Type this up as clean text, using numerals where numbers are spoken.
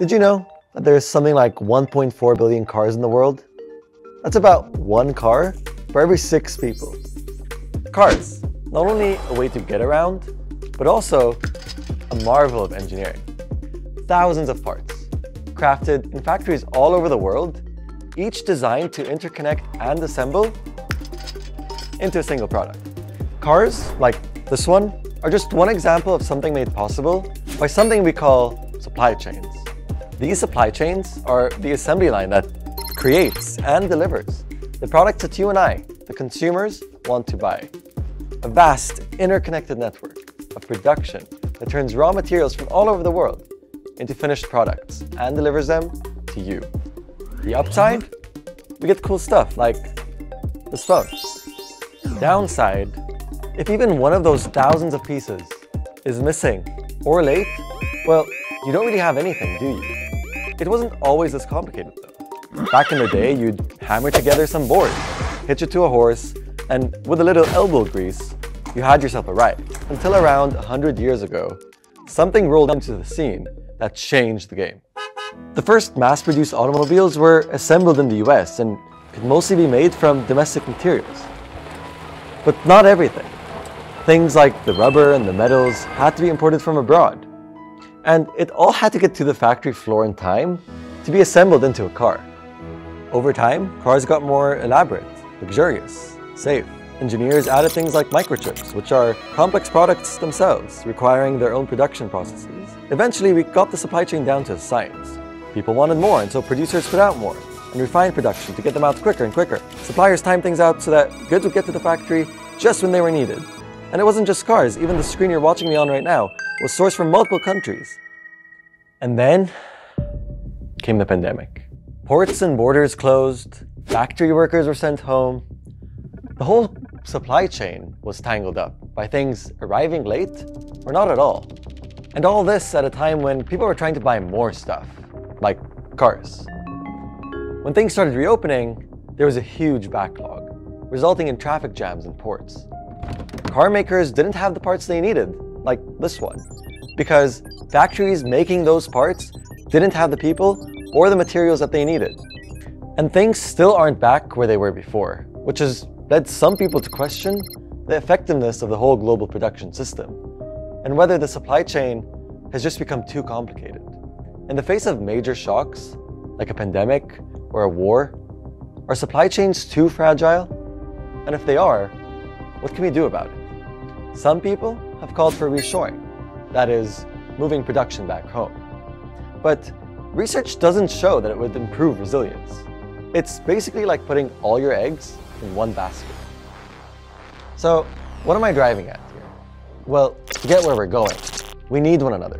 Did you know that there's something like 1.4 billion cars in the world? That's about one car for every 6 people. Cars, not only a way to get around, but also a marvel of engineering. Thousands of parts, crafted in factories all over the world, each designed to interconnect and assemble into a single product. Cars, like this one, are just one example of something made possible by something we call supply chains. These supply chains are the assembly line that creates and delivers the products that you and I, the consumers, want to buy. A vast, interconnected network of production that turns raw materials from all over the world into finished products and delivers them to you. The upside? We get cool stuff like this phone. The downside? If even one of those thousands of pieces is missing or late, well, you don't really have anything, do you? It wasn't always this complicated though. Back in the day, you'd hammer together some boards, hitch it to a horse, and with a little elbow grease, you had yourself a ride. Until around 100 years ago, something rolled into the scene that changed the game. The first mass-produced automobiles were assembled in the US and could mostly be made from domestic materials. But not everything. Things like the rubber and the metals had to be imported from abroad. And it all had to get to the factory floor in time to be assembled into a car. Over time, cars got more elaborate, luxurious, safe. Engineers added things like microchips, which are complex products themselves, requiring their own production processes. Eventually, we got the supply chain down to science. People wanted more, and so producers put out more and refined production to get them out quicker and quicker. Suppliers timed things out so that goods would get to the factory just when they were needed. And it wasn't just cars, even the screen you're watching me on right now was sourced from multiple countries. And then came the pandemic. Ports and borders closed, factory workers were sent home. The whole supply chain was tangled up by things arriving late or not at all. And all this at a time when people were trying to buy more stuff, like cars. When things started reopening, there was a huge backlog, resulting in traffic jams in ports. Car makers didn't have the parts they needed, like this one, because factories making those parts didn't have the people or the materials that they needed. And things still aren't back where they were before, which has led some people to question the effectiveness of the whole global production system, and whether the supply chain has just become too complicated. In the face of major shocks, like a pandemic or a war, are supply chains too fragile? And if they are, what can we do about it? Some people have called for reshoring, that is, moving production back home. But research doesn't show that it would improve resilience. It's basically like putting all your eggs in one basket. So, what am I driving at here? Well, to get where we're going, we need one another.